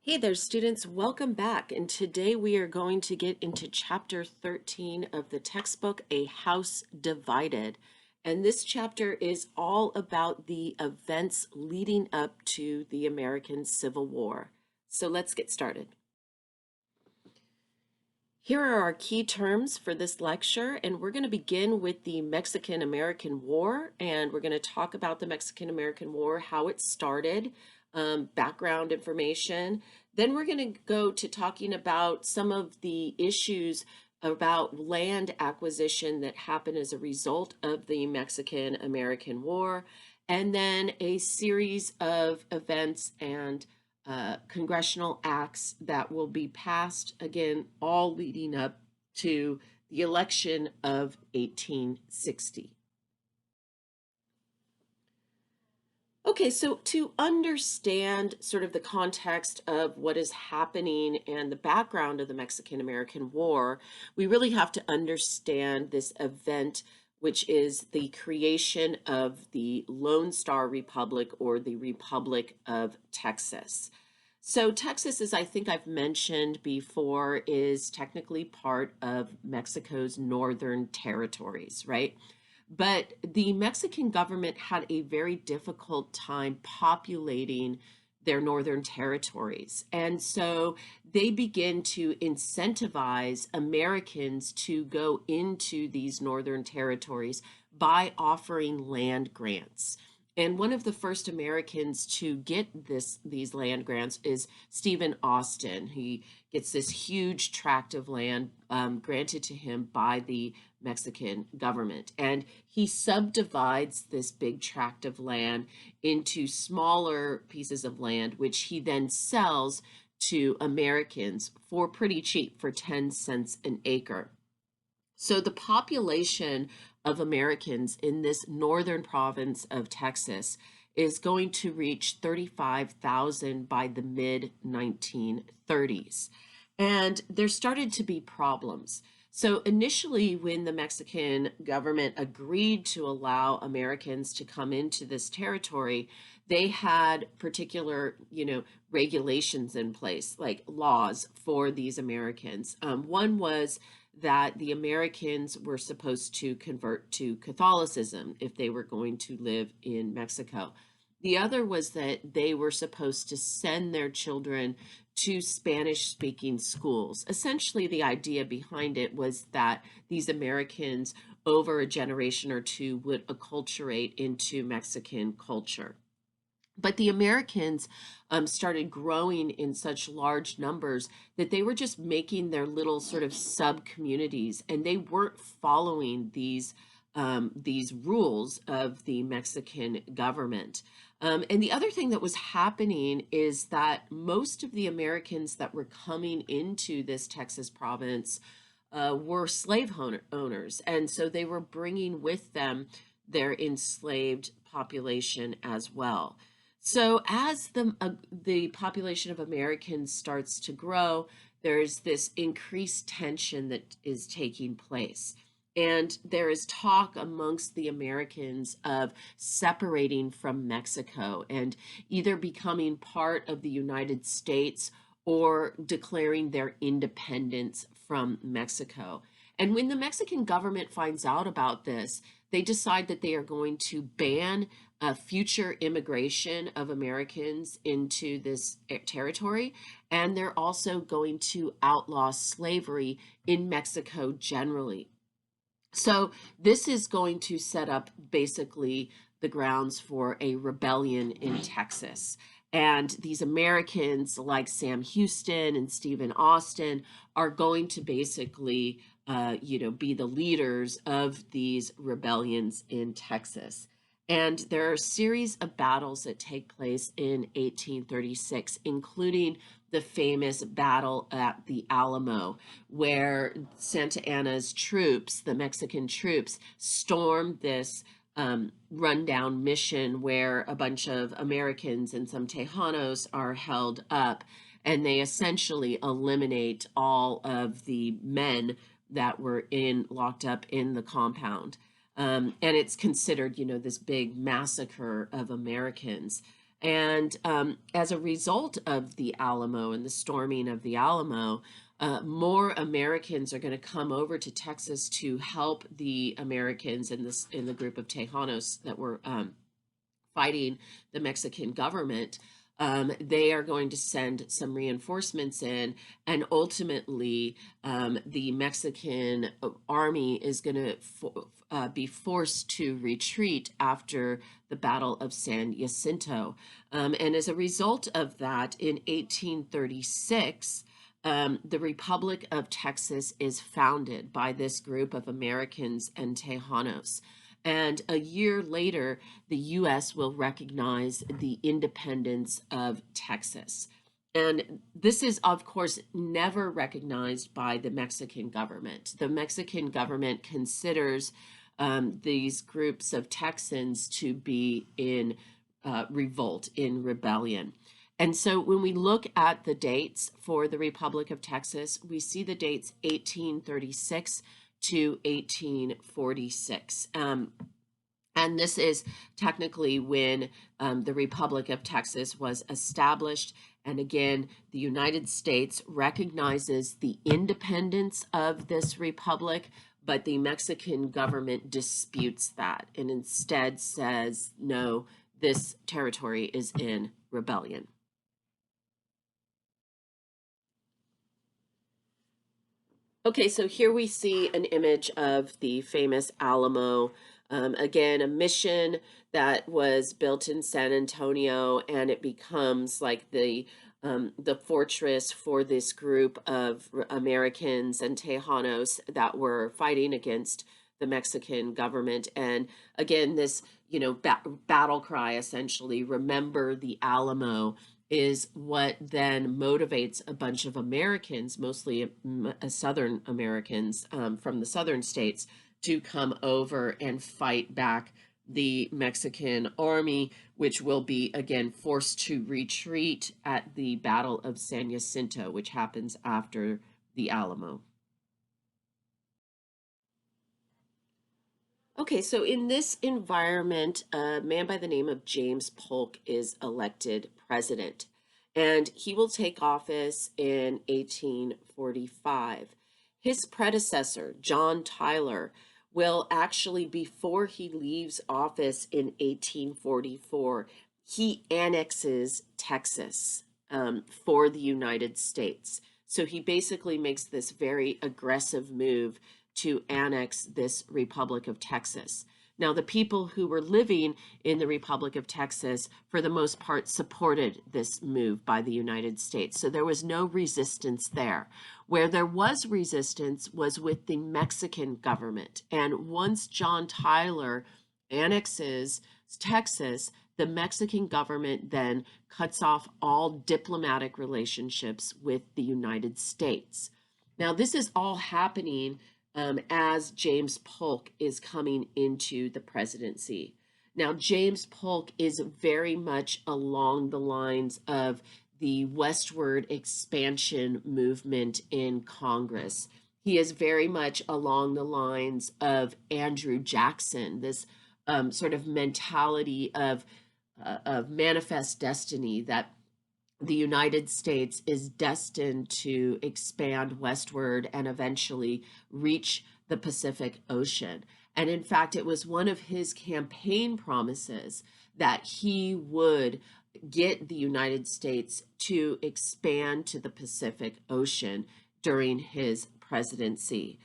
Hey there, students. Welcome back. And today we are going to get into chapter 13 of the textbook, A House Divided. And this chapter is all about the events leading up to the American Civil War. So let's get started. Here are our key terms for this lecture, and we're going to begin with the Mexican-American War, and we're going to talk about the Mexican-American War, how it started, background information. Then we're going to go to talking about some of the issues about land acquisition that happened as a result of the Mexican-American War, and then a series of events and congressional acts that will be passed, again, all leading up to the election of 1860. Okay, so to understand sort of the context of what is happening and the background of the Mexican-American War, we really have to understand this event, which is the creation of the Lone Star Republic, or the Republic of Texas. So Texas, as I think I've mentioned before, is technically part of Mexico's northern territories, right? But the Mexican government had a very difficult time populating their northern territories. And so they begin to incentivize Americans to go into these northern territories by offering land grants. And one of the first Americans to get these land grants is Stephen Austin. He gets this huge tract of land granted to him by the Mexican government. And he subdivides this big tract of land into smaller pieces of land, which he then sells to Americans for pretty cheap, for 10 cents an acre. So the population of Americans in this northern province of Texas is going to reach 35,000 by the mid 1930s. And there started to be problems. So initially, when the Mexican government agreed to allow Americans to come into this territory, they had particular, regulations in place, like laws for these Americans. One was that the Americans were supposed to convert to Catholicism if they were going to live in Mexico. The other was that they were supposed to send their children to Spanish-speaking schools. Essentially, the idea behind it was that these Americans, over a generation or two, would acculturate into Mexican culture. But the Americans started growing in such large numbers that they were just making their little sort of sub-communities, and they weren't following these rules of the Mexican government. And the other thing that was happening is that most of the Americans that were coming into this Texas province were slave owners, and so they were bringing with them their enslaved population as well. So as the population of Americans starts to grow, there's this increased tension that is taking place. And there is talk amongst the Americans of separating from Mexico and either becoming part of the United States or declaring their independence from Mexico. And when the Mexican government finds out about this, they decide that they are going to ban future immigration of Americans into this territory, and they're also going to outlaw slavery in Mexico generally. So this is going to set up basically the grounds for a rebellion in Texas. And these Americans like Sam Houston and Stephen Austin are going to basically, be the leaders of these rebellions in Texas. And there are a series of battles that take place in 1836, including the famous battle at the Alamo, where Santa Anna's troops, the Mexican troops, stormed this rundown mission where a bunch of Americans and some Tejanos are held up, and they essentially eliminate all of the men that were locked up in the compound. And it's considered, this big massacre of Americans. And as a result of the Alamo and the storming of the Alamo, more Americans are going to come over to Texas to help the Americans in the group of Tejanos that were fighting the Mexican government. They are going to send some reinforcements in, and ultimately, the Mexican army is going to be forced to retreat after the Battle of San Jacinto. And as a result of that, in 1836, the Republic of Texas is founded by this group of Americans and Tejanos. And a year later, the U.S. will recognize the independence of Texas. And this is, of course, never recognized by the Mexican government. The Mexican government considers these groups of Texans to be in revolt, in rebellion. And so when we look at the dates for the Republic of Texas, we see the dates 1836 to 1846. And this is technically when the Republic of Texas was established. And again, the United States recognizes the independence of this republic, but the Mexican government disputes that and instead says, no, this territory is in rebellion. Okay, so here we see an image of the famous Alamo. Again, a mission that was built in San Antonio, and it becomes like the fortress for this group of Americans and Tejanos that were fighting against the Mexican government. And again, this, battle cry, essentially, remember the Alamo, is what then motivates a bunch of Americans, mostly Southern Americans from the southern states, to come over and fight back the Mexican army, which will be again forced to retreat at the Battle of San Jacinto, which happens after the Alamo. Okay, so in this environment, a man by the name of James Polk is elected president, and he will take office in 1845. His predecessor, John Tyler, will actually, before he leaves office in 1844, he annexes Texas for the United States. So he basically makes this very aggressive move to annex this Republic of Texas. Now, the people who were living in the Republic of Texas, for the most part, supported this move by the United States. So there was no resistance there. Where there was resistance was with the Mexican government. And once John Tyler annexes Texas, the Mexican government then cuts off all diplomatic relationships with the United States. Now, this is all happening as James Polk is coming into the presidency. Now, James Polk is very much along the lines of the westward expansion movement in Congress. He is very much along the lines of Andrew Jackson, this sort of mentality of manifest destiny, that the United States is destined to expand westward and eventually reach the Pacific Ocean. And in fact, it was one of his campaign promises that he would get the United States to expand to the Pacific Ocean during his presidency.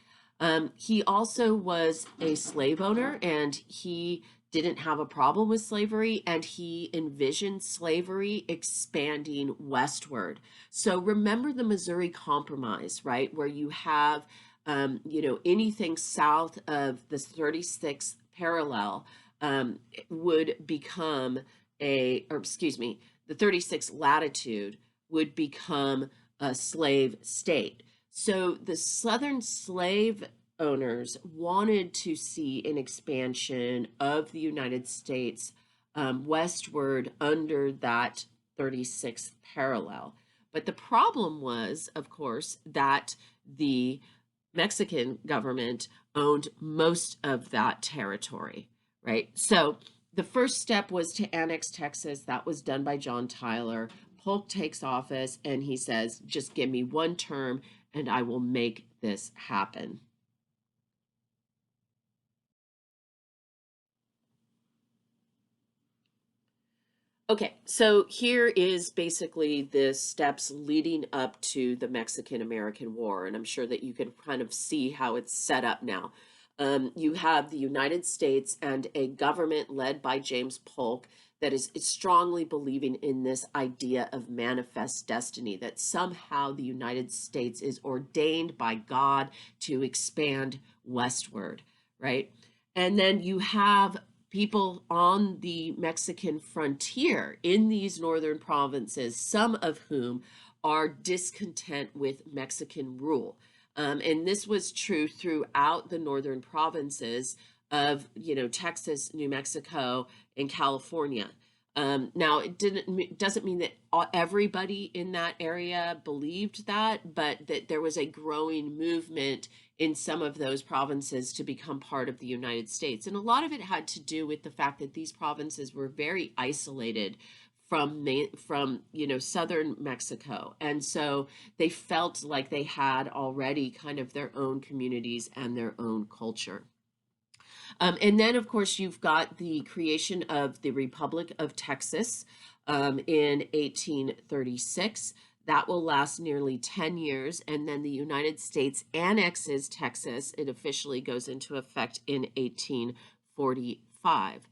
He also was a slave owner, and he didn't have a problem with slavery, and he envisioned slavery expanding westward. So remember the Missouri Compromise, right? Where you have, anything south of the 36th parallel would become the 36th latitude would become a slave state. So the Southern slave owners wanted to see an expansion of the United States westward under that 36th parallel. But the problem was, of course, that the Mexican government owned most of that territory, right? So the first step was to annex Texas. That was done by John Tyler. Polk takes office and he says, just give me one term and I will make this happen. Okay, so here is basically the steps leading up to the Mexican-American War, and I'm sure that you can kind of see how it's set up now. You have the United States and a government led by James Polk that is strongly believing in this idea of manifest destiny, that somehow the United States is ordained by God to expand westward, right? And then you have people on the Mexican frontier in these northern provinces, some of whom are discontent with Mexican rule. And this was true throughout the northern provinces of, Texas, New Mexico, and California. Now, it doesn't mean that everybody in that area believed that, but that there was a growing movement in some of those provinces to become part of the United States. And a lot of it had to do with the fact that these provinces were very isolated from southern Mexico. And so they felt like they had already kind of their own communities and their own culture. And then, of course, you've got the creation of the Republic of Texas in 1836. That will last nearly 10 years. And then the United States annexes Texas. It officially goes into effect in 1845.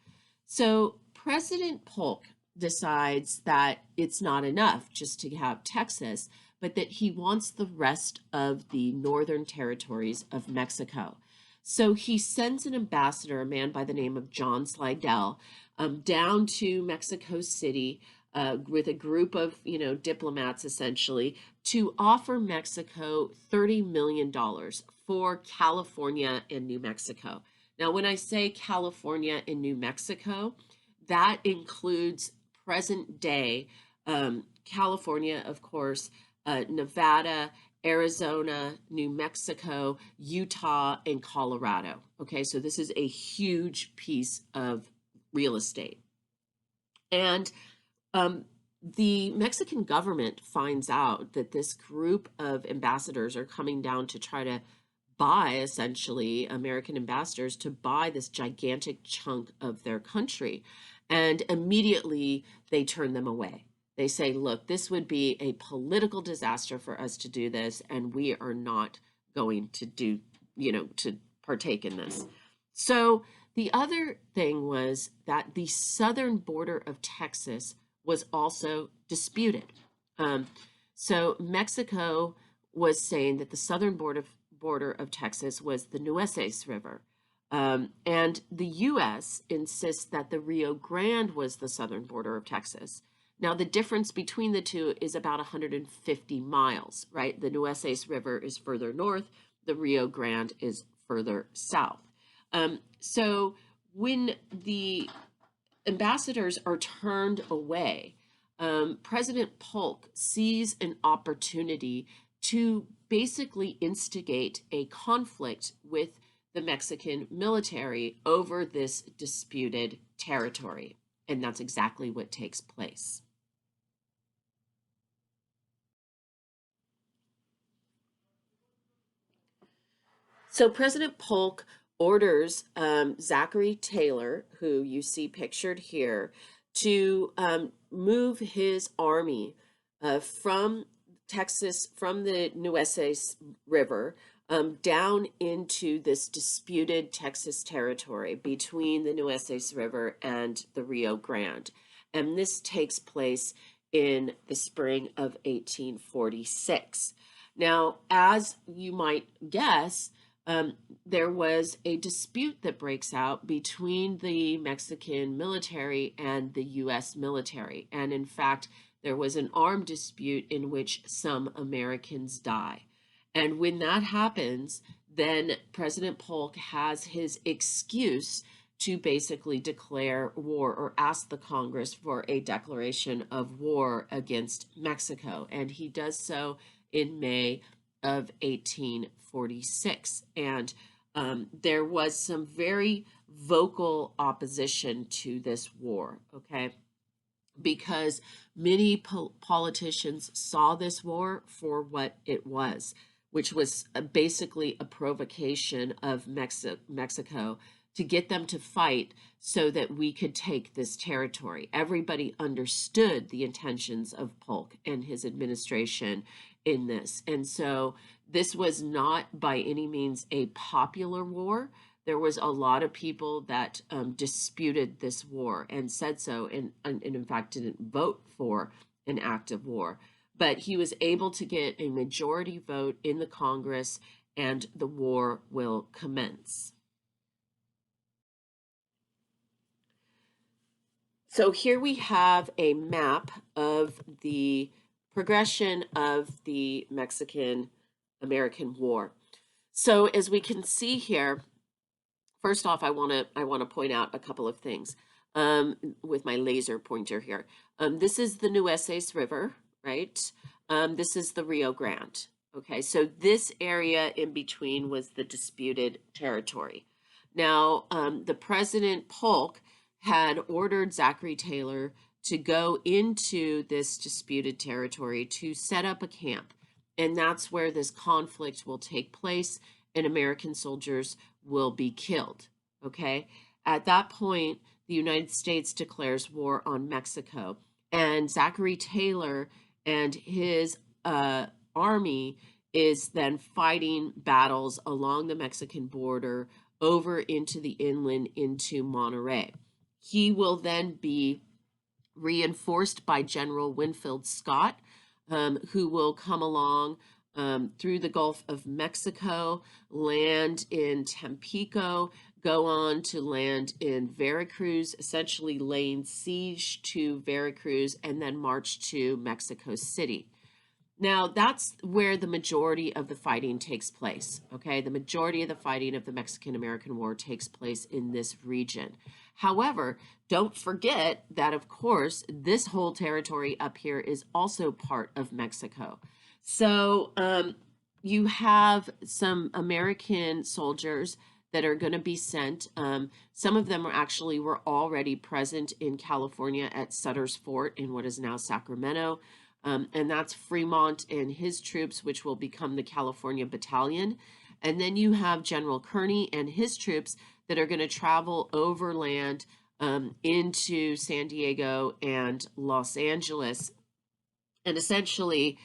So President Polk decides that it's not enough just to have Texas, but that he wants the rest of the northern territories of Mexico. So he sends an ambassador, a man by the name of John Slidell, down to Mexico City with a group of, diplomats essentially, to offer Mexico $30 million for California and New Mexico. Now, when I say California and New Mexico, that includes present day California, of course, Nevada, Arizona, New Mexico, Utah, and Colorado. Okay, so this is a huge piece of real estate. And the Mexican government finds out that this group of ambassadors are coming down to try to buy, essentially, American ambassadors to buy this gigantic chunk of their country. And immediately they turn them away. They say, look, this would be a political disaster for us to do this, and we are not going to to partake in this. So the other thing was that the southern border of Texas was also disputed. So Mexico was saying that the southern border of Texas was the Nueces River. And the U.S. insists that the Rio Grande was the southern border of Texas. Now, the difference between the two is about 150 miles, right? The Nueces River is further north. The Rio Grande is further south. So when the ambassadors are turned away, President Polk sees an opportunity to basically instigate a conflict with the Mexican military over this disputed territory. And that's exactly what takes place. So President Polk orders Zachary Taylor, who you see pictured here, to move his army from Texas, from the Nueces River, down into this disputed Texas territory between the Nueces River and the Rio Grande. And this takes place in the spring of 1846. Now, as you might guess, there was a dispute that breaks out between the Mexican military and the U.S. military. And in fact, there was an armed dispute in which some Americans die. And when that happens, then President Polk has his excuse to basically declare war or ask the Congress for a declaration of war against Mexico. And he does so in May of 1846. And there was some very vocal opposition to this war, okay? Because many politicians saw this war for what it was, which was basically a provocation of Mexico to get them to fight so that we could take this territory. Everybody understood the intentions of Polk and his administration in this. And so this was not by any means a popular war. There was a lot of people that disputed this war and said so, and in fact didn't vote for an act of war. But he was able to get a majority vote in the Congress, and the war will commence. So here we have a map of the progression of the Mexican-American War. So as we can see here, first off, I want to point out a couple of things with my laser pointer here. This is the Nueces River, right? This is the Rio Grande. Okay, so this area in between was the disputed territory. Now, the President Polk had ordered Zachary Taylor to go into this disputed territory to set up a camp. And that's where this conflict will take place, and American soldiers will be killed. Okay. At that point, the United States declares war on Mexico, and Zachary Taylor and his army is then fighting battles along the Mexican border over into the inland into Monterrey. He will then be reinforced by General Winfield Scott, who will come along through the Gulf of Mexico, land in Tampico, go on to land in Veracruz, essentially laying siege to Veracruz, and then march to Mexico City. Now, that's where the majority of the fighting takes place, okay? The majority of the fighting of the Mexican-American War takes place in this region. However, don't forget that, of course, this whole territory up here is also part of Mexico. So you have some American soldiers that are going to be sent. Some of them were already present in California at Sutter's Fort in what is now Sacramento. And that's Fremont and his troops, which will become the California Battalion. And then you have General Kearney and his troops that are going to travel overland into San Diego and Los Angeles. And essentially,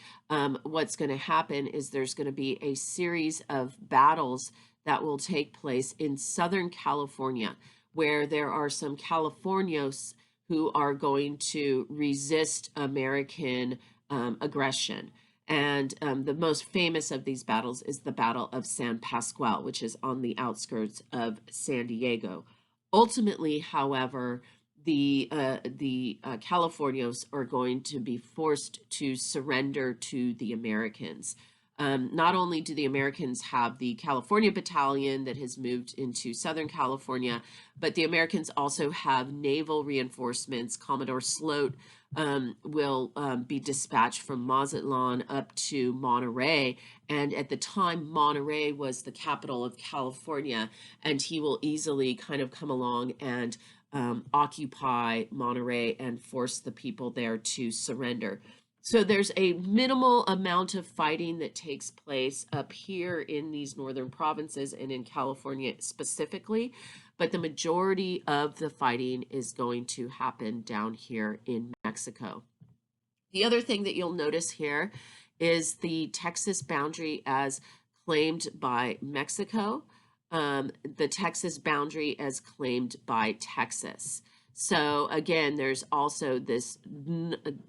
what's going to happen is there's going to be a series of battles that will take place in Southern California, where there are some Californios who are going to resist American aggression. And the most famous of these battles is the Battle of San Pascual, which is on the outskirts of San Diego. Ultimately, however, the Californios are going to be forced to surrender to the Americans. Not only do the Americans have the California Battalion that has moved into Southern California, but the Americans also have naval reinforcements. Commodore Sloat will be dispatched from Mazatlan up to Monterey. And at the time, Monterey was the capital of California, and he will easily kind of come along and occupy Monterey and force the people there to surrender. So there's a minimal amount of fighting that takes place up here in these northern provinces and in California specifically, but the majority of the fighting is going to happen down here in Mexico. The other thing that you'll notice here is the Texas boundary as claimed by Mexico, the Texas boundary as claimed by Texas. So again, there's also this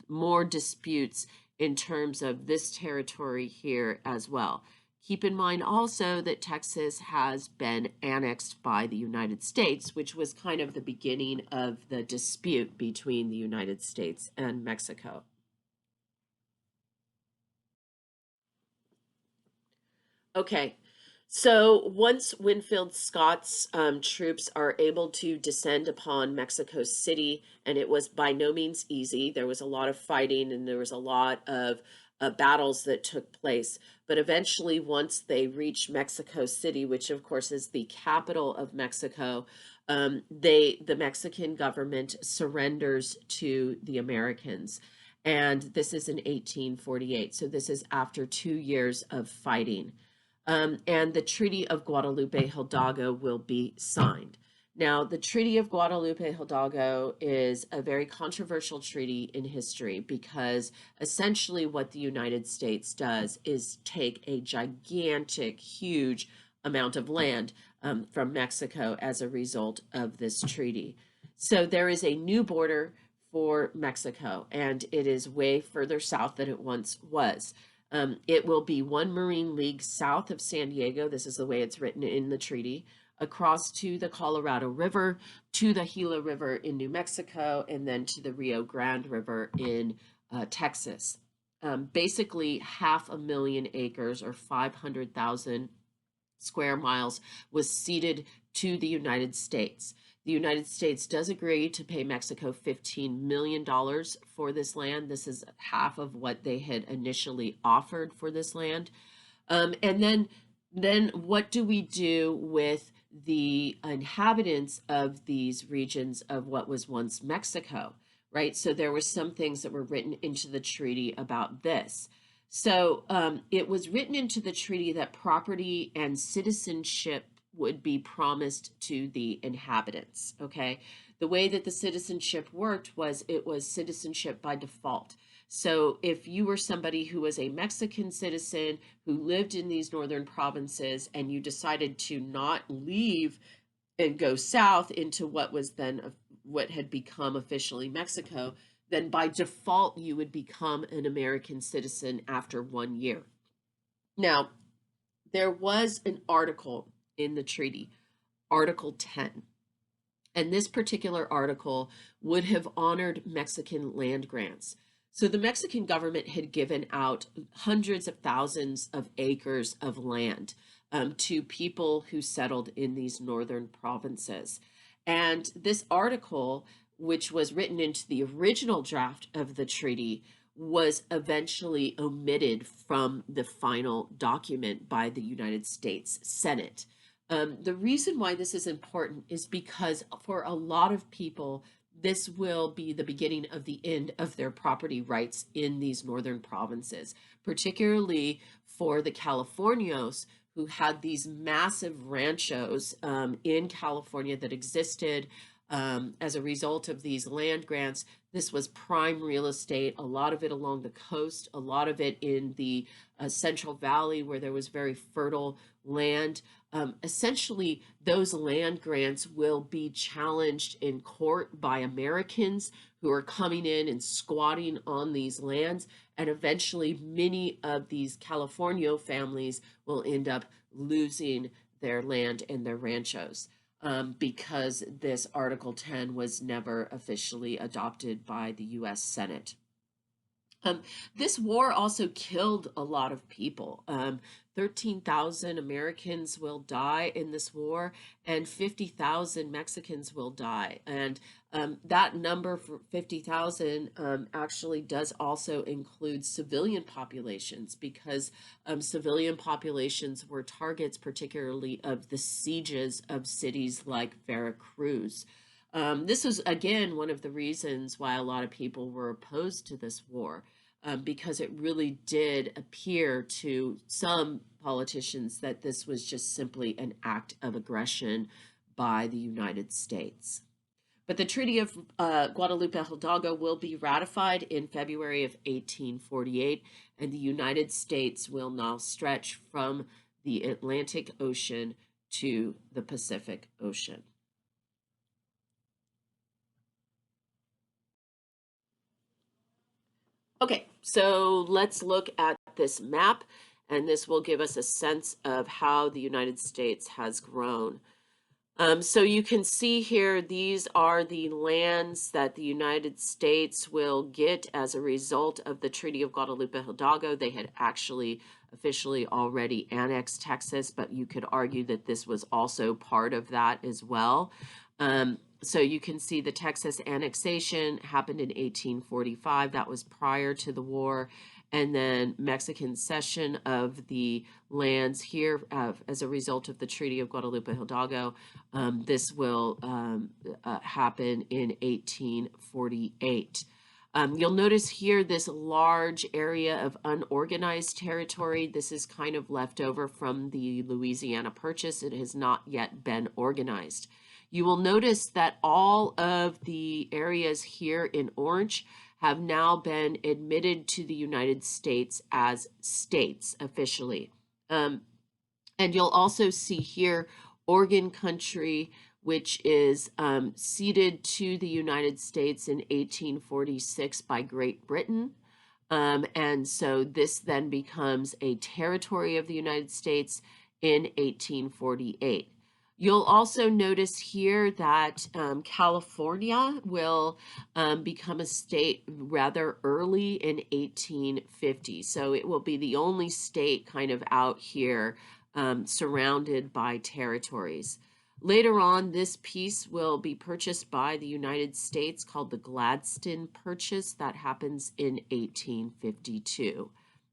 more disputes in terms of this territory here as well. Keep in mind also that Texas has been annexed by the United States, which was kind of the beginning of the dispute between the United States and Mexico. Okay, so once Winfield Scott's troops are able to descend upon Mexico City, and it was by no means easy, there was a lot of fighting and there was a lot of battles that took place. But eventually, once they reach Mexico City, which of course is the capital of Mexico, the Mexican government surrenders to the Americans. And this is in 1848. So this is after 2 years of fighting. And the Treaty of Guadalupe Hidalgo will be signed. Now, the Treaty of Guadalupe Hidalgo is a very controversial treaty in history because essentially what the United States does is take a gigantic, huge amount of land from Mexico as a result of this treaty. So there is a new border for Mexico, and it is way further south than it once was. It will be 1 Marine League south of San Diego. This is the way it's written in the treaty, across to the Colorado River, to the Gila River in New Mexico, and then to the Rio Grande River in Texas. Basically, 500,000 acres or 500,000 square miles was ceded to the United States. The United States does agree to pay Mexico $15 million for this land. This is half of what they had initially offered for this land. And then what do we do with the inhabitants of these regions of what was once Mexico, right? So there were some things that were written into the treaty about this. So it was written into the treaty that property and citizenship would be promised to the inhabitants, okay? The way that the citizenship worked was it was citizenship by default. So if you were somebody who was a Mexican citizen who lived in these northern provinces and you decided to not leave and go south into what was then what had become officially Mexico, then by default you would become an American citizen after 1 year. Now, there was an article in the treaty, Article 10. And this particular article would have honored Mexican land grants. So the Mexican government had given out hundreds of thousands of acres of land to people who settled in these northern provinces. And this article, which was written into the original draft of the treaty, was eventually omitted from the final document by the United States Senate. The reason why this is important is because for a lot of people, this will be the beginning of the end of their property rights in these northern provinces, particularly for the Californios who had these massive ranchos in California that existed as a result of these land grants. This was prime real estate, a lot of it along the coast, a lot of it in the Central Valley where there was very fertile land. Essentially, those land grants will be challenged in court by Americans who are coming in and squatting on these lands. And eventually, many of these Californio families will end up losing their land and their ranchos because this Article 10 was never officially adopted by the U.S. Senate. This war also killed a lot of people. 13,000 Americans will die in this war, and 50,000 Mexicans will die. And that number for 50,000 actually does also include civilian populations, because civilian populations were targets, particularly of the sieges of cities like Veracruz. This was, again, one of the reasons why a lot of people were opposed to this war, because it really did appear to some politicians that this was just simply an act of aggression by the United States. But the Treaty of Guadalupe Hidalgo will be ratified in February of 1848, and the United States will now stretch from the Atlantic Ocean to the Pacific Ocean. Okay, so let's look at this map, and this will give us a sense of how the United States has grown. So you can see here, these are the lands that the United States will get as a result of the Treaty of Guadalupe Hidalgo. They had actually officially already annexed Texas, but you could argue that this was also part of that as well. So you can see the Texas annexation happened in 1845. That was prior to the war. and then Mexican cession of the lands here as a result of the Treaty of Guadalupe Hidalgo. This will happen in 1848. You'll notice here this large area of unorganized territory. This is kind of left over from the Louisiana Purchase. It has not yet been organized. You will notice that all of the areas here in orange have now been admitted to the United States as states officially. And you'll also see here Oregon Country, which is ceded to the United States in 1846 by Great Britain. And so this then becomes a territory of the United States in 1848. You'll also notice here that California will become a state rather early in 1850. So it will be the only state kind of out here surrounded by territories. Later on, this piece will be purchased by the United States called the Gladstone Purchase. That happens in 1852.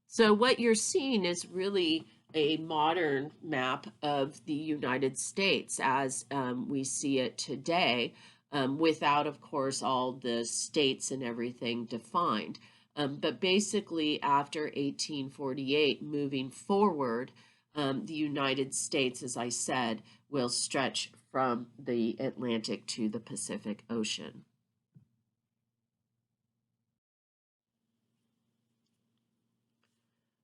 So what you're seeing is really a modern map of the United States as we see it today, without, of course, all the states and everything defined. But basically, after 1848, moving forward, the United States, as I said, will stretch from the Atlantic to the Pacific Ocean.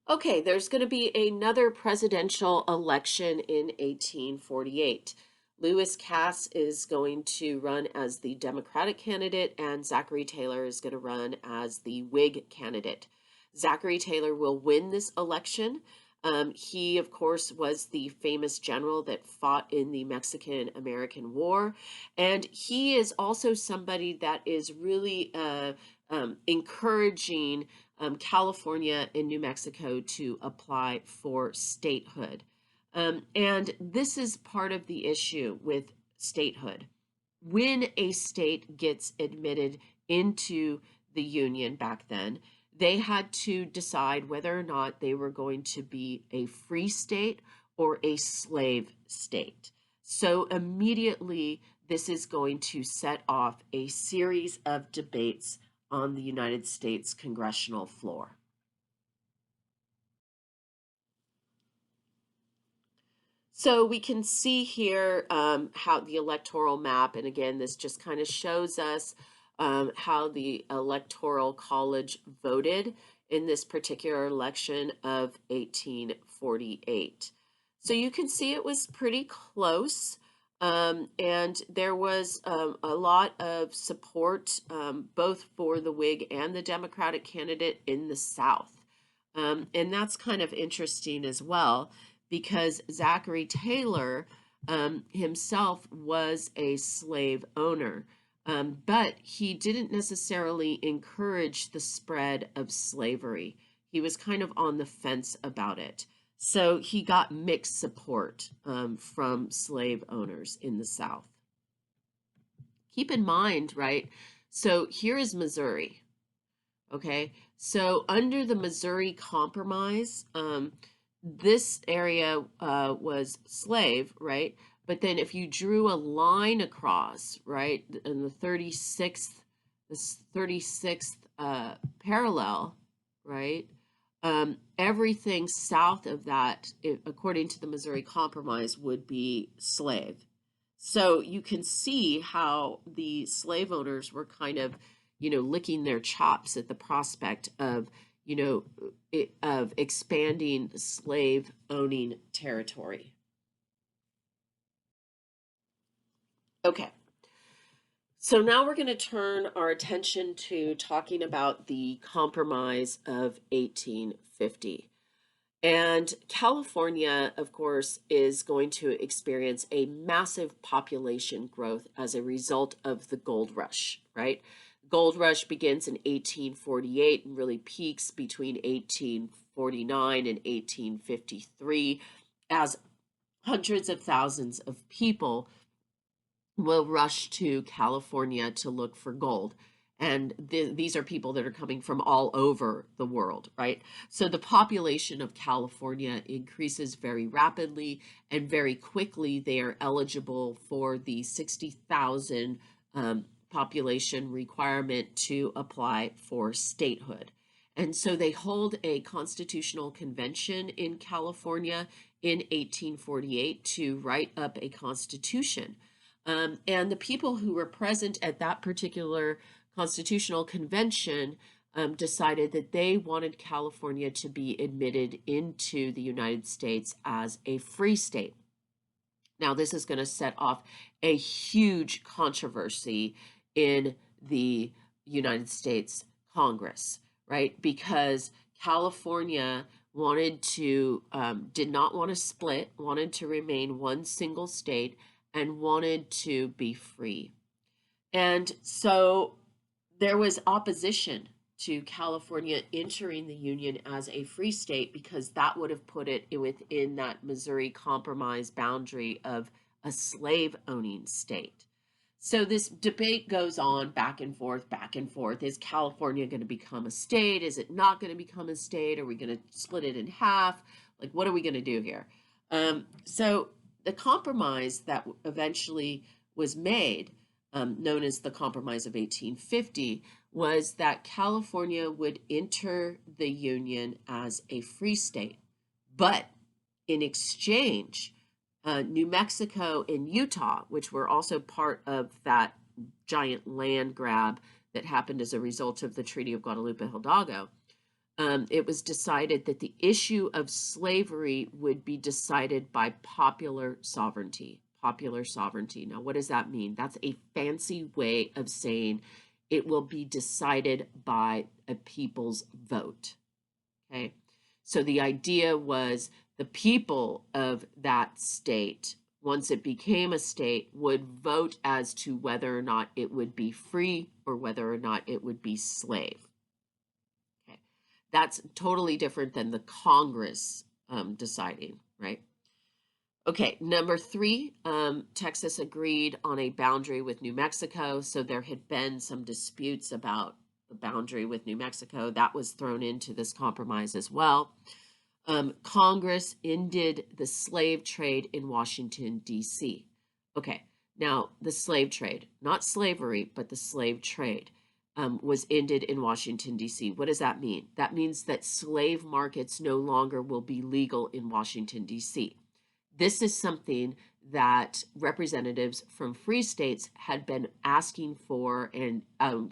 Okay, there's going to be another presidential election in 1848. Lewis Cass is going to run as the Democratic candidate, and Zachary Taylor is going to run as the Whig candidate. Zachary Taylor will win this election. He, of course, was the famous general that fought in the Mexican-American War, and he is also somebody that is really encouraging California and New Mexico to apply for statehood. And this is part of the issue with statehood. When a state gets admitted into the Union back then, they had to decide whether or not they were going to be a free state or a slave state. So immediately, this is going to set off a series of debates on the United States congressional floor. So we can see here how the electoral map, and again, this just kind of shows us how the Electoral College voted in this particular election of 1848. So you can see it was pretty close, and there was a lot of support both for the Whig and the Democratic candidate in the South. And that's kind of interesting as well, because Zachary Taylor himself was a slave owner. But he didn't necessarily encourage the spread of slavery. He was kind of on the fence about it. So he got mixed support from slave owners in the South. Keep in mind, right? So here is Missouri. Okay, so under the Missouri Compromise, this area was slave, right? But then if you drew a line across, right, in the 36th parallel, right, everything south of that, according to the Missouri Compromise, would be slave. So you can see how the slave owners were kind of, licking their chops at the prospect of, of expanding slave owning territory. Okay, so now we're going to turn our attention to talking about the Compromise of 1850. And California, of course, is going to experience a massive population growth as a result of the gold rush, right? Gold rush begins in 1848 and really peaks between 1849 and 1853 as hundreds of thousands of people will rush to California to look for gold. And these are people that are coming from all over the world, right? So the population of California increases very rapidly, and very quickly they are eligible for the 60,000 population requirement to apply for statehood. And so they hold a constitutional convention in California in 1848 to write up a constitution. And the people who were present at that particular constitutional convention decided that they wanted California to be admitted into the United States as a free state. Now, this is going to set off a huge controversy in the United States Congress, right? Because California did not want to split, wanted to remain one single state, and wanted to be free. And so there was opposition to California entering the Union as a free state, because that would have put it within that Missouri Compromise boundary of a slave owning state. So this debate goes on back and forth, back and forth. Is California going to become a state? Is it not going to become a state? Are we going to split it in half? Like, what are we going to do here? So the compromise that eventually was made, known as the Compromise of 1850, was that California would enter the Union as a free state. But in exchange, New Mexico and Utah, which were also part of that giant land grab that happened as a result of the Treaty of Guadalupe, Hidalgo, it was decided that the issue of slavery would be decided by popular sovereignty. Popular sovereignty. Now, what does that mean? That's a fancy way of saying it will be decided by a people's vote. Okay. So the idea was the people of that state, once it became a state, would vote as to whether or not it would be free or whether or not it would be slave. Okay. That's totally different than the Congress deciding, right? Okay, number 3, Texas agreed on a boundary with New Mexico. So there had been some disputes about the boundary with New Mexico. That was thrown into this compromise as well. Congress ended the slave trade in Washington, D.C. Okay, now the slave trade, not slavery, but the slave trade was ended in Washington, D.C. What does that mean? That means that slave markets no longer will be legal in Washington, D.C. This is something that representatives from free states had been asking for and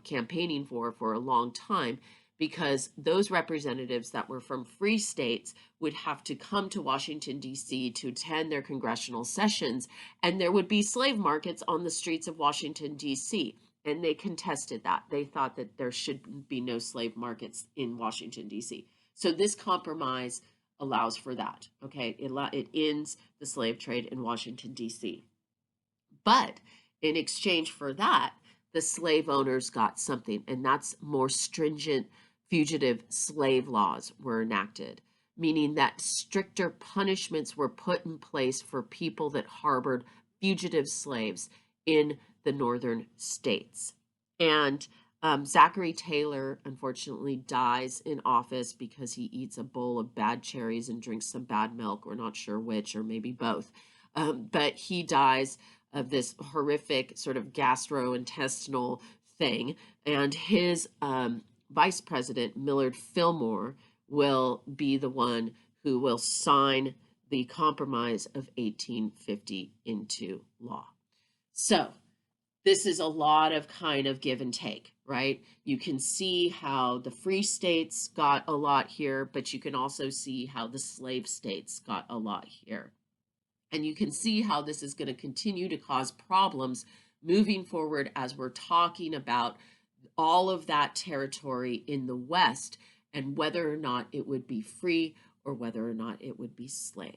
campaigning for a long time, because those representatives that were from free states would have to come to Washington, D.C. to attend their congressional sessions, and there would be slave markets on the streets of Washington, D.C., and they contested that. They thought that there should be no slave markets in Washington, D.C. So this compromise allows for that, okay? It ends the slave trade in Washington, D.C. But in exchange for that, the slave owners got something, and that's more stringent fugitive slave laws were enacted, meaning that stricter punishments were put in place for people that harbored fugitive slaves in the northern states. And Zachary Taylor, unfortunately, dies in office because he eats a bowl of bad cherries and drinks some bad milk. We're not sure which, or maybe both. But he dies of this horrific sort of gastrointestinal thing. And his vice president, Millard Fillmore, will be the one who will sign the Compromise of 1850 into law. So this is a lot of kind of give and take, right? You can see how the free states got a lot here, but you can also see how the slave states got a lot here. And you can see how this is going to continue to cause problems moving forward as we're talking about all of that territory in the West and whether or not it would be free or whether or not it would be slave.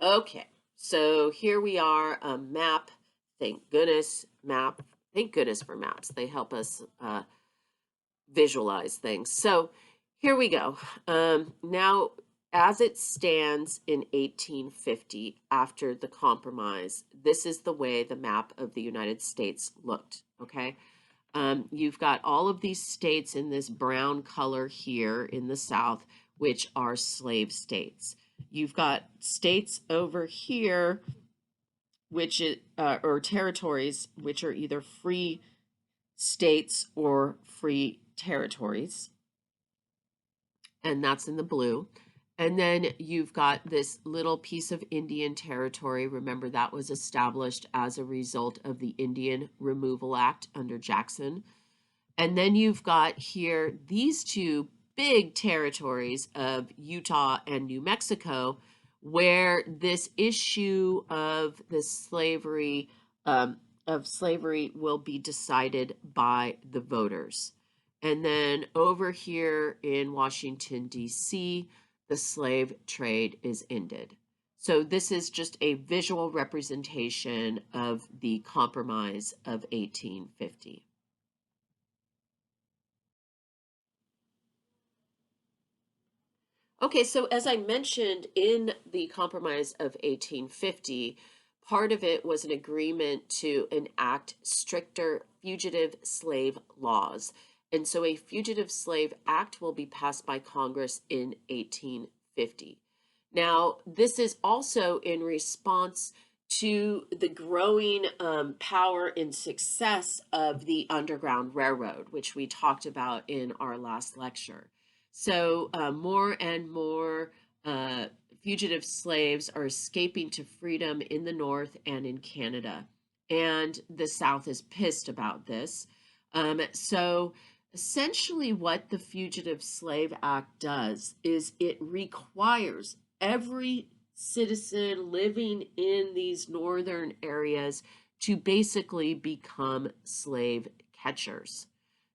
Okay, so here we are, a map. Thank goodness, map. Thank goodness for maps. They help us visualize things. So here we go. Now, as it stands in 1850 after the compromise, this is the way the map of the United States looked, okay? You've got all of these states in this brown color here in the South, which are slave states. You've got states over here, which is, or territories, which are either free states or free territories, and that's in the blue. And then you've got this little piece of Indian territory. Remember, that was established as a result of the Indian Removal Act under Jackson. And then you've got here these two big territories of Utah and New Mexico, where this issue of the slavery will be decided by the voters. And then over here in Washington, D.C., the slave trade is ended. So this is just a visual representation of the Compromise of 1850. Okay, so as I mentioned in the Compromise of 1850, part of it was an agreement to enact stricter fugitive slave laws. And so a Fugitive Slave Act will be passed by Congress in 1850. Now, this is also in response to the growing power and success of the Underground Railroad, which we talked about in our last lecture. So more and more fugitive slaves are escaping to freedom in the North and in Canada. And the South is pissed about this. So essentially, what the Fugitive Slave Act does is it requires every citizen living in these northern areas to basically become slave catchers.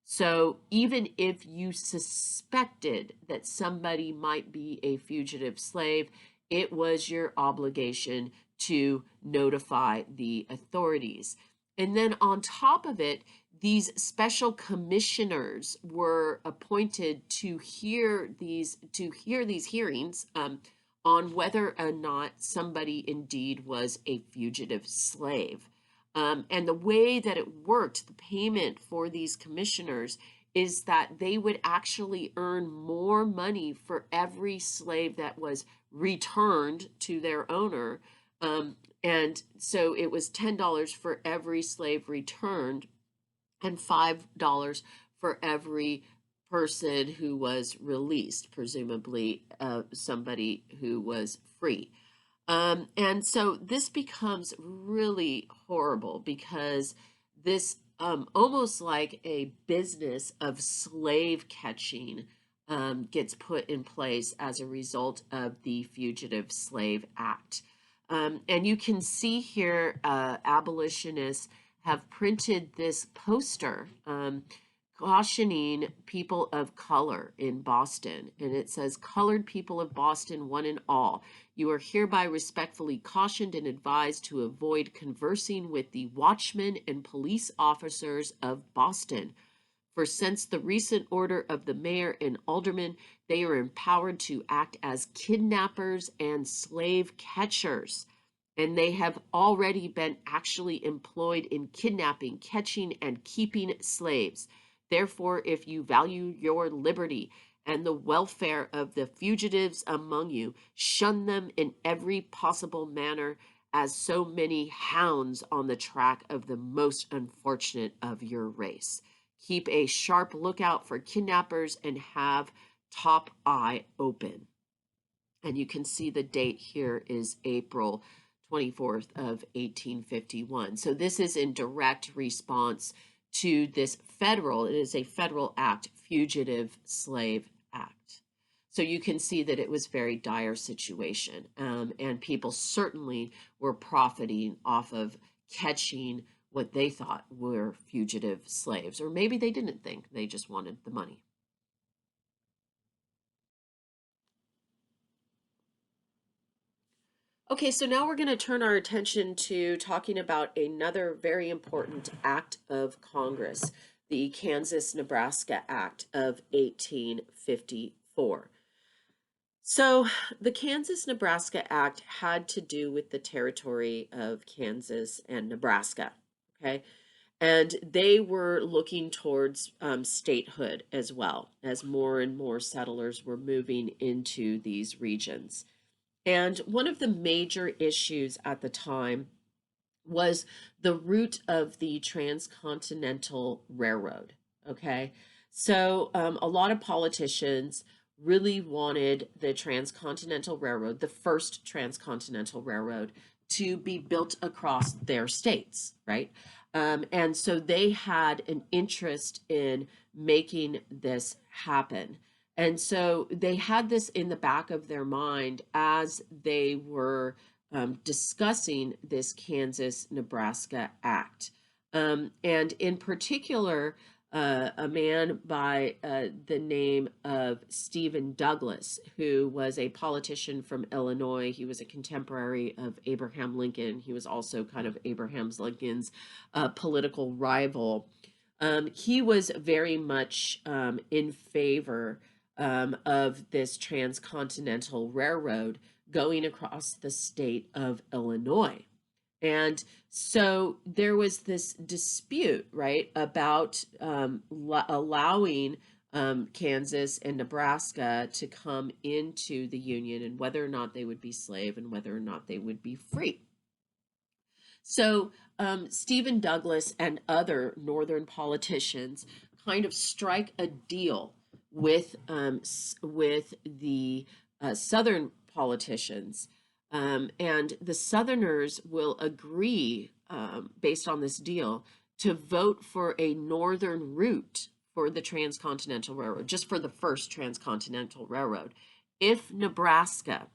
So even if you suspected that somebody might be a fugitive slave, it was your obligation to notify the authorities. And then on top of it, these special commissioners were appointed to hear these hearings on whether or not somebody indeed was a fugitive slave. And the way that it worked, the payment for these commissioners, is that they would actually earn more money for every slave that was returned to their owner. And so it was $10 for every slave returned and $5 for every person who was released, presumably somebody who was free. And so this becomes really horrible because this almost like a business of slave catching gets put in place as a result of the Fugitive Slave Act. And you can see here abolitionists have printed this poster cautioning people of color in Boston. And it says, "Colored people of Boston, one and all, you are hereby respectfully cautioned and advised to avoid conversing with the watchmen and police officers of Boston. For since the recent order of the mayor and aldermen, they are empowered to act as kidnappers and slave catchers. And they have already been actually employed in kidnapping, catching, and keeping slaves. Therefore, if you value your liberty and the welfare of the fugitives among you, shun them in every possible manner as so many hounds on the track of the most unfortunate of your race. Keep a sharp lookout for kidnappers and have top eye open." And you can see the date here is April 24th of 1851. So this is in direct response to this it is a federal act, Fugitive Slave Act. So you can see that it was a very dire situation. And people certainly were profiting off of catching what they thought were fugitive slaves. Or maybe they didn't think, they just wanted the money. Okay, so now we're going to turn our attention to talking about another very important act of Congress, the Kansas Nebraska Act of 1854. So the Kansas Nebraska Act had to do with the territory of Kansas and Nebraska. Okay. And they were looking towards statehood as well, as more and more settlers were moving into these regions. And one of the major issues at the time was the route of the Transcontinental Railroad. Okay. So a lot of politicians really wanted the Transcontinental Railroad, the first Transcontinental Railroad, to be built across their states, right? And so they had an interest in making this happen. And so they had this in the back of their mind as they were discussing this Kansas Nebraska Act. And in particular, a man by the name of Stephen Douglas, who was a politician from Illinois. He was a contemporary of Abraham Lincoln. He was also kind of Abraham Lincoln's political rival. He was very much in favor of this transcontinental railroad going across the state of Illinois. And so there was this dispute, right, about allowing Kansas and Nebraska to come into the Union and whether or not they would be slave and whether or not they would be free. So Stephen Douglas and other Northern politicians kind of strike a deal with the Southern politicians, and the Southerners will agree, based on this deal, to vote for a northern route for the Transcontinental Railroad, just for the first Transcontinental Railroad, if Nebraska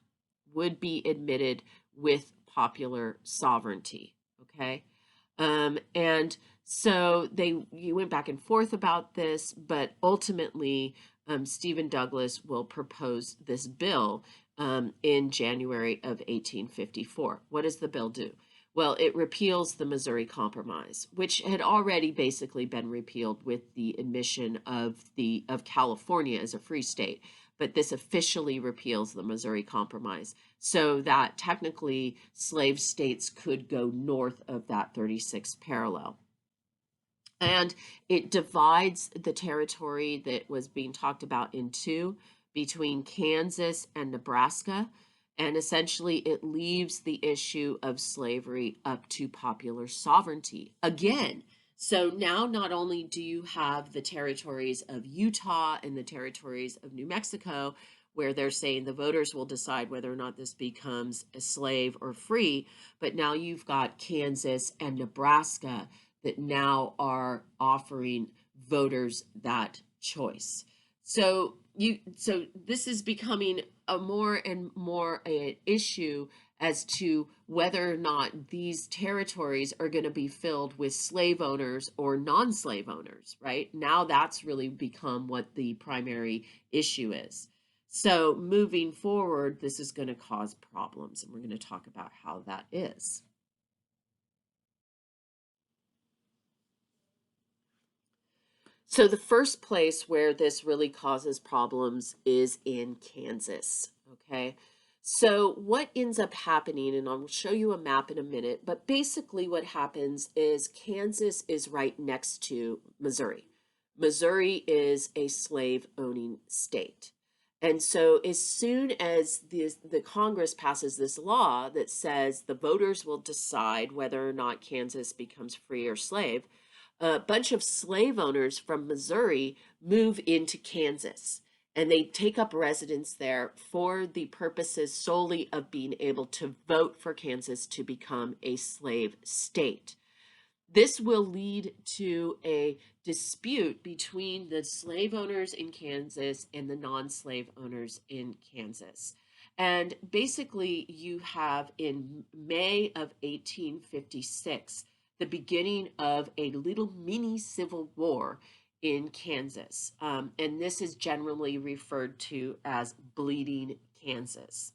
would be admitted with popular sovereignty. Okay. And so you went back and forth about this, but ultimately, Stephen Douglas will propose this bill in January of 1854. What does the bill do? Well, it repeals the Missouri Compromise, which had already basically been repealed with the admission of California as a free state. But this officially repeals the Missouri Compromise, so that technically slave states could go north of that 36th parallel. And it divides the territory that was being talked about in two, between Kansas and Nebraska. And essentially, it leaves the issue of slavery up to popular sovereignty again. So now not only do you have the territories of Utah and the territories of New Mexico, where they're saying the voters will decide whether or not this becomes a slave or free, but now you've got Kansas and Nebraska that now are offering voters that choice. So this is becoming a more and more an issue as to whether or not these territories are going to be filled with slave owners or non-slave owners, right? Now that's really become what the primary issue is. So moving forward, this is going to cause problems, and we're going to talk about how that is. So the first place where this really causes problems is in Kansas, okay? So what ends up happening, and I'll show you a map in a minute, but basically what happens is Kansas is right next to Missouri. Missouri is a slave-owning state. And so as soon as the Congress passes this law that says the voters will decide whether or not Kansas becomes free or slave, a bunch of slave owners from Missouri move into Kansas, and they take up residence there for the purposes solely of being able to vote for Kansas to become a slave state. This will lead to a dispute between the slave owners in Kansas and the non-slave owners in Kansas. And basically, you have in May of 1856, the beginning of a little mini civil war in Kansas. And this is generally referred to as Bleeding Kansas.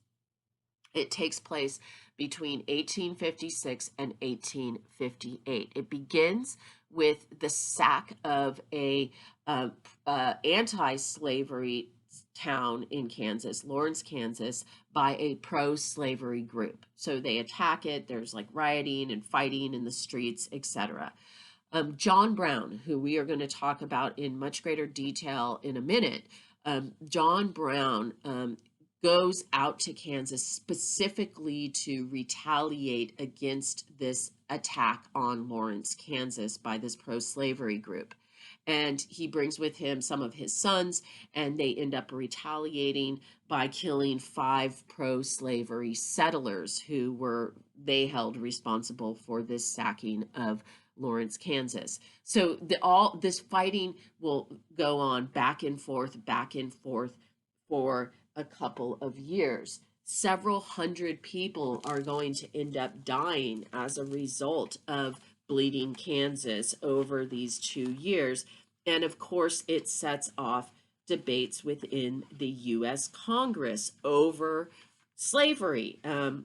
It takes place between 1856 and 1858. It begins with the sack of a anti-slavery town in Kansas, Lawrence, Kansas, by a pro-slavery group. So they attack it. There's like rioting and fighting in the streets, etc. John Brown, who we are going to talk about in much greater detail in a minute, John Brown goes out to Kansas specifically to retaliate against this attack on Lawrence, Kansas by this pro-slavery group. And he brings with him some of his sons, and they end up retaliating by killing 5 pro-slavery settlers who were they held responsible for this sacking of Lawrence, Kansas. So all this fighting will go on back and forth for a couple of years. Several hundred people are going to end up dying as a result of Bleeding Kansas over these 2 years. And of course, it sets off debates within the U.S. Congress over slavery. And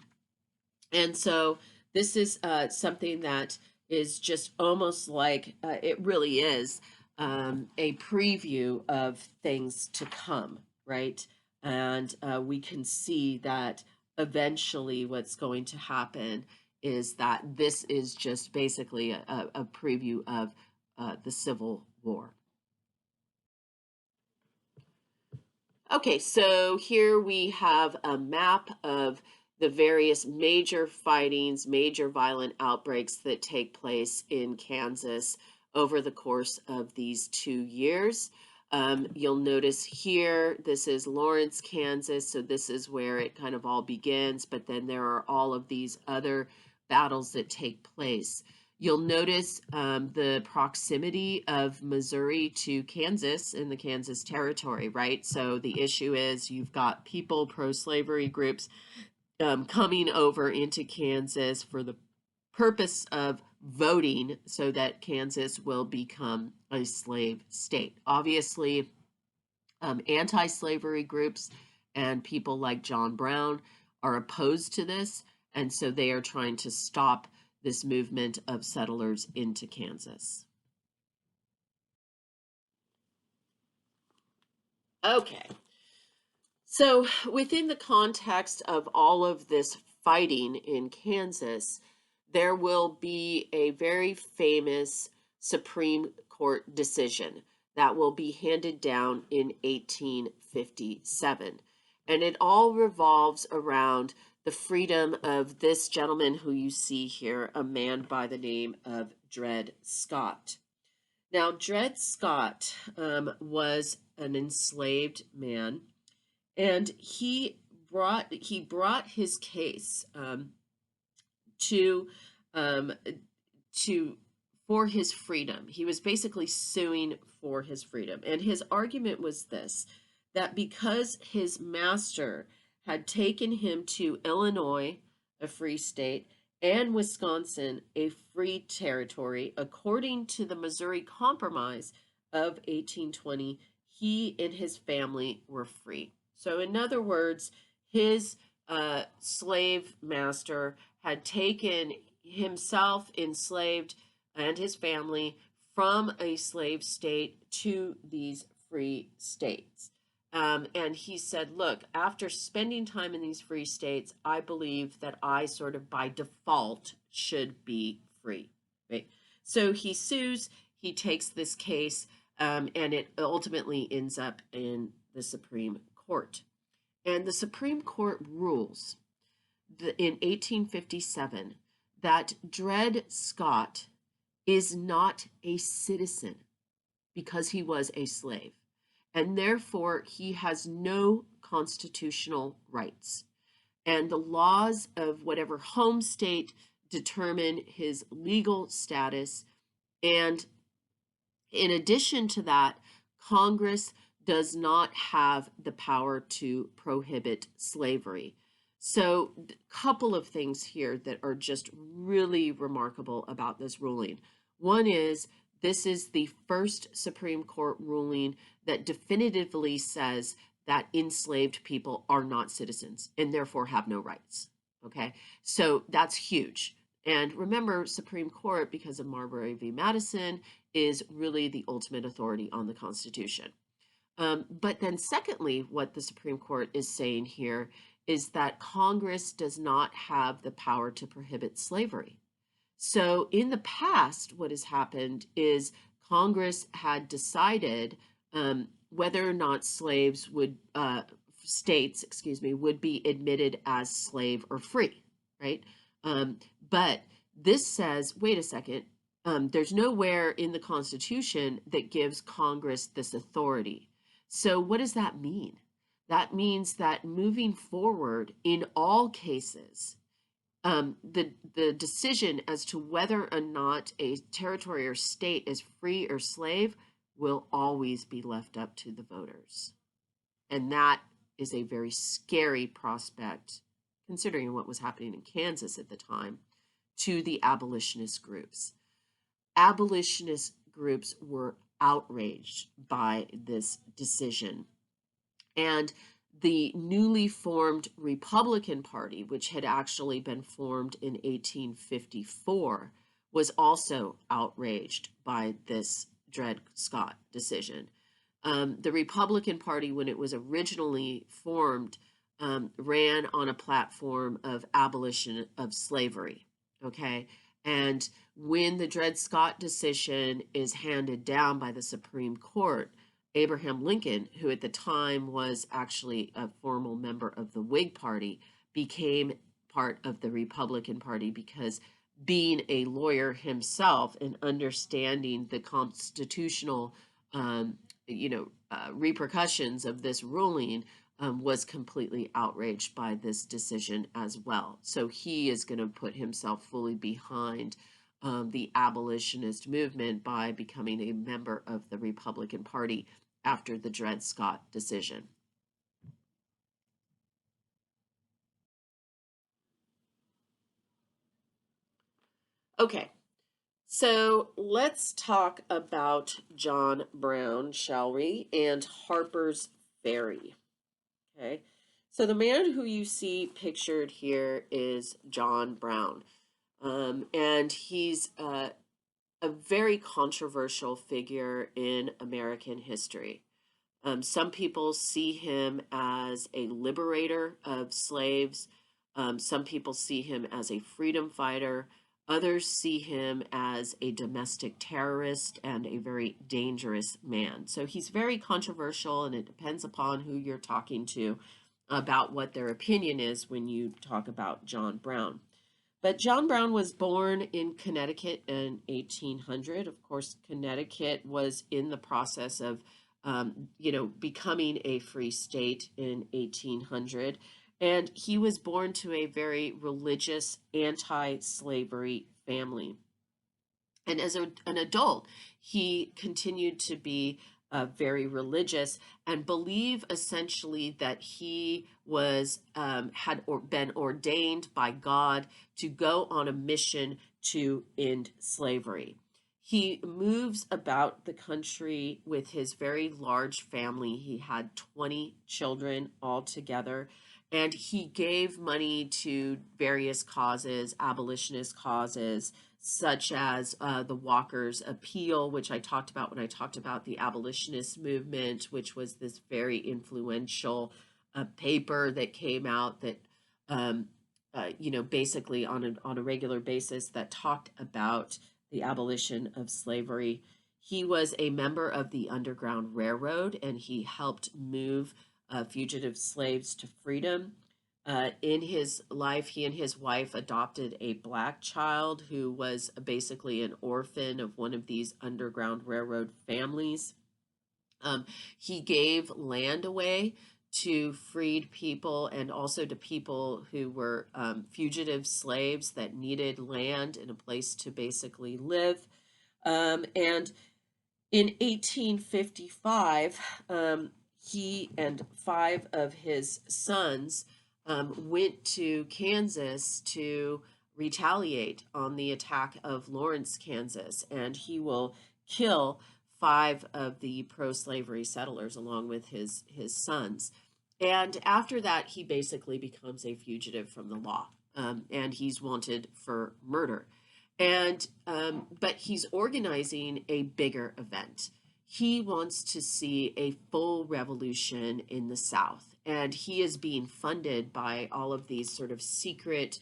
so this is something that is just almost like it really is a preview of things to come, right? And we can see that eventually what's going to happen is that this is just basically a preview of the Civil War. Okay, so here we have a map of the various major fightings, major violent outbreaks that take place in Kansas over the course of these 2 years. You'll notice here, this is Lawrence, Kansas, so this is where it kind of all begins, but then there are all of these other battles that take place. You'll notice the proximity of Missouri to Kansas in the Kansas Territory, right? So the issue is you've got people, pro-slavery groups, coming over into Kansas for the purpose of voting so that Kansas will become a slave state. Obviously, anti-slavery groups and people like John Brown are opposed to this, and so they are trying to stop this movement of settlers into Kansas. Okay. So within the context of all of this fighting in Kansas, there will be a very famous Supreme Court decision that will be handed down in 1857. And it all revolves around the freedom of this gentleman who you see here, a man by the name of Dred Scott. Now, Dred Scott was an enslaved man, and he brought his case to for his freedom. He was basically suing for his freedom, and his argument was this: that because his master had taken him to Illinois, a free state, and Wisconsin, a free territory, according to the Missouri Compromise of 1820, he and his family were free. So in other words, his slave master had taken himself enslaved and his family from a slave state to these free states. And he said, look, after spending time in these free states, I believe that I sort of by default should be free, right? So he sues, he takes this case, and it ultimately ends up in the Supreme Court. And the Supreme Court rules in 1857 that Dred Scott is not a citizen because he was a slave, and therefore he has no constitutional rights. And the laws of whatever home state determine his legal status. And in addition to that, Congress does not have the power to prohibit slavery. So a couple of things here that are just really remarkable about this ruling. One is this is the first Supreme Court ruling that definitively says that enslaved people are not citizens and therefore have no rights. Okay, so that's huge. And remember, Supreme Court, because of Marbury v. Madison, is really the ultimate authority on the Constitution. But then, secondly, what the Supreme Court is saying here is that Congress does not have the power to prohibit slavery. So, in the past, what has happened is Congress had decided whether or not states, excuse me, would be admitted as slave or free, right? Um, but this says, wait a second, there's nowhere in the Constitution that gives Congress this authority. So, what does that mean? That means that moving forward in all cases, the decision as to whether or not a territory or state is free or slave will always be left up to the voters. And that is a very scary prospect, considering what was happening in Kansas at the time, to the abolitionist groups. Abolitionist groups were outraged by this decision. And the newly formed Republican Party, which had actually been formed in 1854, was also outraged by this Dred Scott decision. The Republican Party, when it was originally formed, ran on a platform of abolition of slavery. Okay. And when the Dred Scott decision is handed down by the Supreme Court, Abraham Lincoln, who at the time was actually a formal member of the Whig Party, became part of the Republican Party because, being a lawyer himself and understanding the constitutional repercussions of this ruling, was completely outraged by this decision as well. So he is going to put himself fully behind the abolitionist movement by becoming a member of the Republican Party after the Dred Scott decision. Okay, so let's talk about John Brown, shall we, and Harper's Ferry. Okay, so the man who you see pictured here is John Brown, and he's a very controversial figure in American history. Some people see him as a liberator of slaves. Some people see him as a freedom fighter. Others see him as a domestic terrorist and a very dangerous man. So he's very controversial, and it depends upon who you're talking to about what their opinion is when you talk about John Brown. But John Brown was born in Connecticut in 1800. Of course, Connecticut was in the process of becoming a free state in 1800. And he was born to a very religious, anti slavery family. And as an adult, he continued to be very religious and believe essentially that he was been ordained by God to go on a mission to end slavery. He moves about the country with his very large family. He had 20 children altogether, and he gave money to various causes, abolitionist causes, such as the Walker's Appeal, which I talked about when I talked about the abolitionist movement, which was this very influential paper that came out that, basically on a regular basis that talked about the abolition of slavery. He was a member of the Underground Railroad, and he helped move fugitive slaves to freedom. In his life, he and his wife adopted a black child who was basically an orphan of one of these Underground Railroad families. He gave land away to freed people and also to people who were fugitive slaves that needed land and a place to basically live. And in 1855, he and five of his sons went to Kansas to retaliate on the attack of Lawrence, Kansas, and he will kill five of the pro-slavery settlers along with his sons. And after that, he basically becomes a fugitive from the law, and he's wanted for murder. And but he's organizing a bigger event. he wants to see a full revolution in the South. And he is being funded by all of these sort of secret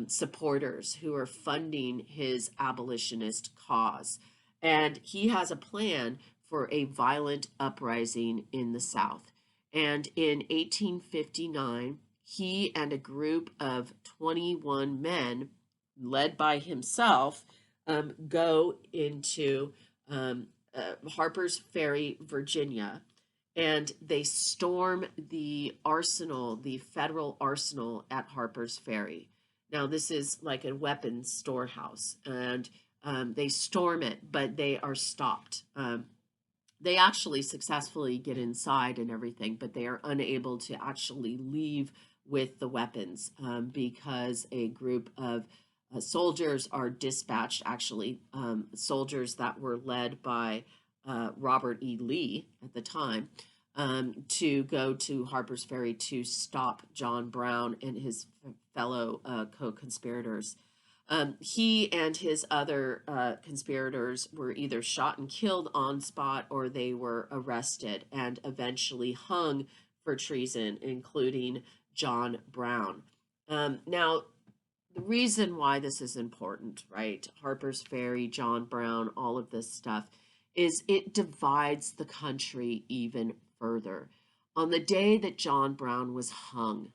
supporters who are funding his abolitionist cause. And he has a plan for a violent uprising in the South. And in 1859, he and a group of 21 men, led by himself, go into Harper's Ferry, Virginia, and they storm the arsenal, the federal arsenal at Harper's Ferry. Now, this is like a weapons storehouse, and they storm it, but they are stopped. They actually successfully get inside and everything, but they are unable to actually leave with the weapons because a group of soldiers are dispatched, actually, soldiers that were led by Robert E. Lee at the time, to go to Harper's Ferry to stop John Brown and his fellow co-conspirators. He and his other conspirators were either shot and killed on spot, or they were arrested and eventually hung for treason, including John Brown. Now, the reason why this is important, right? Harper's Ferry, John Brown, all of this stuff, is it divides the country even further. On the day that John Brown was hung,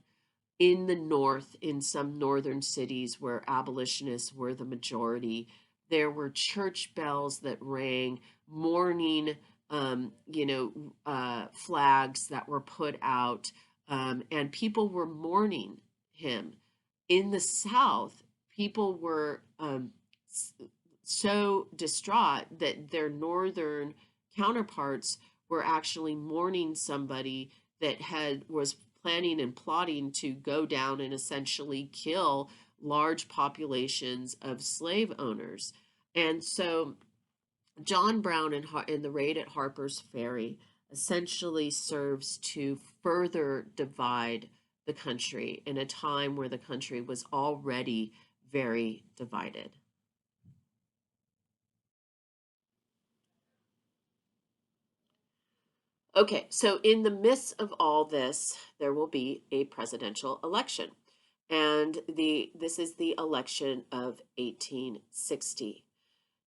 in the North, in some northern cities where abolitionists were the majority, there were church bells that rang, mourning, flags that were put out, and people were mourning him. In the South, people were so distraught that their northern counterparts were actually mourning somebody that was planning and plotting to go down and essentially kill large populations of slave owners. And so John Brown in the raid at Harper's Ferry essentially serves to further divide the country in a time where the country was already very divided. Okay, so in the midst of all this, there will be a presidential election. And this is the election of 1860.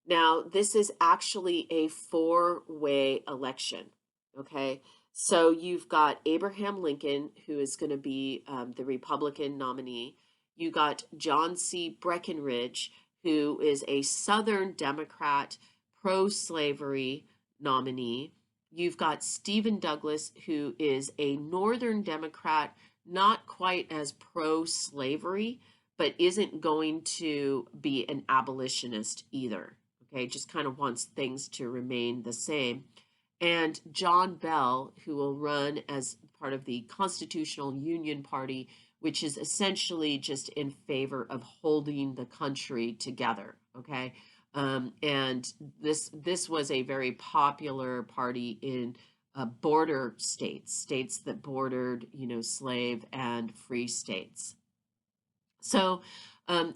Now, this is actually a four-way election, okay? So you've got Abraham Lincoln, who is going to be the Republican nominee. You got John C. Breckinridge, who is a Southern Democrat, pro-slavery nominee. You've got Stephen Douglas, who is a Northern Democrat, not quite as pro-slavery, but isn't going to be an abolitionist either. Okay, just kind of wants things to remain the same. And John Bell, who will run as part of the Constitutional Union Party, which is essentially just in favor of holding the country together. Okay, and this was a very popular party in border states that bordered, slave and free states. So,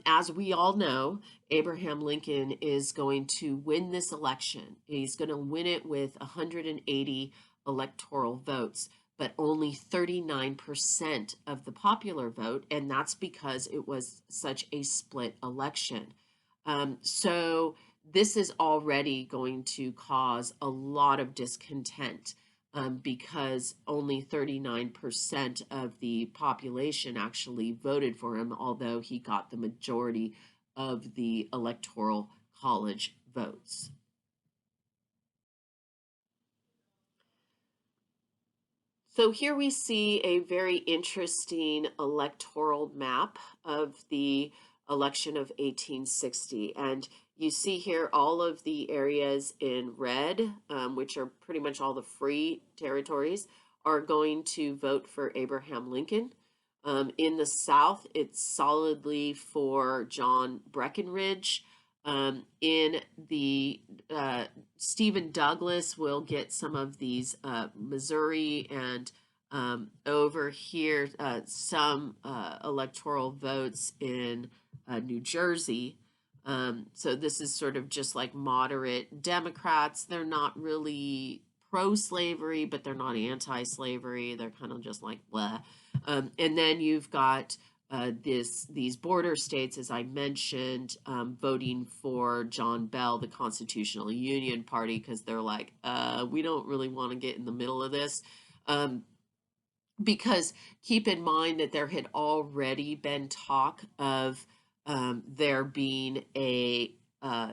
as we all know, Abraham Lincoln is going to win this election. He's going to win it with 180 electoral votes, but only 39% of the popular vote, and that's because it was such a split election. So this is already going to cause a lot of discontent because only 39% of the population actually voted for him, although he got the majority of the Electoral College votes. So here we see a very interesting electoral map of the election of 1860. And you see here all of the areas in red, which are pretty much all the free territories, are going to vote for Abraham Lincoln. In the South, it's solidly for John Breckinridge. In the Stephen Douglas will get some of these Missouri and over here some electoral votes in New Jersey. So this is sort of just like moderate Democrats. They're not really pro-slavery, but they're not anti-slavery. They're kind of just like blah. And then you've got these border states, as I mentioned, voting for John Bell, the Constitutional Union Party, because they're like, we don't really want to get in the middle of this. Because keep in mind that there had already been talk of there being a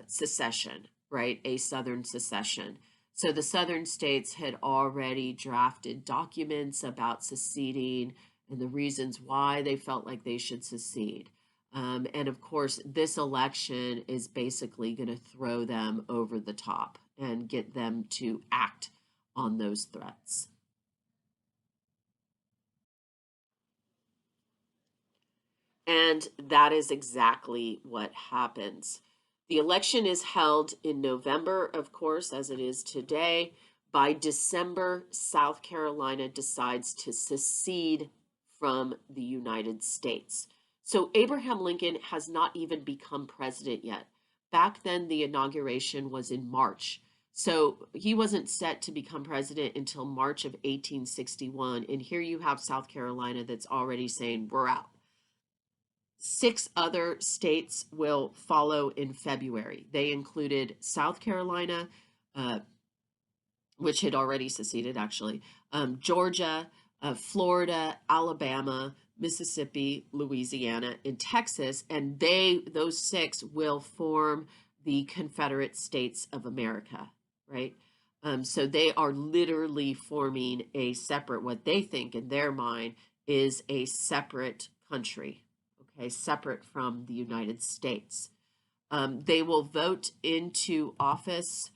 secession, right? A Southern secession. So the Southern states had already drafted documents about seceding and the reasons why they felt like they should secede. And of course, this election is basically going to throw them over the top and get them to act on those threats. And that is exactly what happens. The election is held in November, of course, as it is today. By December, South Carolina decides to secede from the United States. So Abraham Lincoln has not even become president yet. Back then, the inauguration was in March. So he wasn't set to become president until March of 1861. And here you have South Carolina that's already saying, we're out. 6 other states will follow in February. They included South Carolina, uh, which had already seceded actually, Georgia, Florida, Alabama, Mississippi, Louisiana, and Texas, and those 6 will form the Confederate States of America, right? So they are literally forming a separate, what they think in their mind is a separate country, okay, separate from the United States. They will vote into office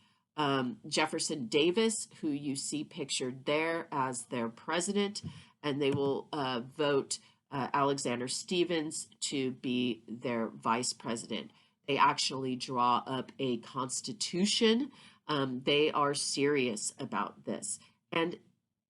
Jefferson Davis, who you see pictured there as their president, and they will vote Alexander Stephens to be their vice president. They actually draw up a constitution. They are serious about this. And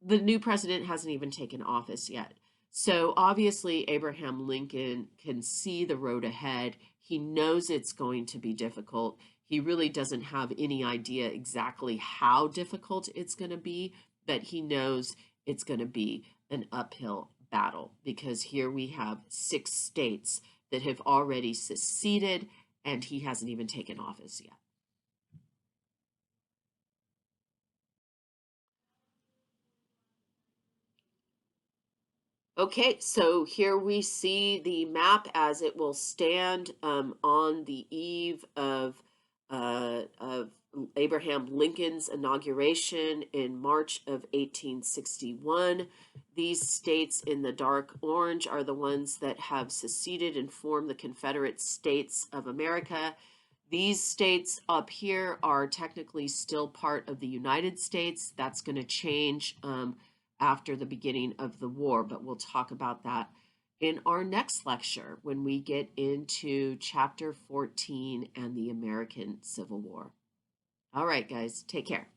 the new president hasn't even taken office yet. So obviously, Abraham Lincoln can see the road ahead. He knows it's going to be difficult. He really doesn't have any idea exactly how difficult it's going to be, but he knows it's going to be an uphill battle because here we have 6 states that have already seceded and he hasn't even taken office yet. Okay, so here we see the map as it will stand on the eve of Abraham Lincoln's inauguration in March of 1861. These states in the dark orange are the ones that have seceded and formed the Confederate States of America. These states up here are technically still part of the United States. That's going to change after the beginning of the war, but we'll talk about that in our next lecture when we get into chapter 14 and the American Civil War. All right, guys, take care.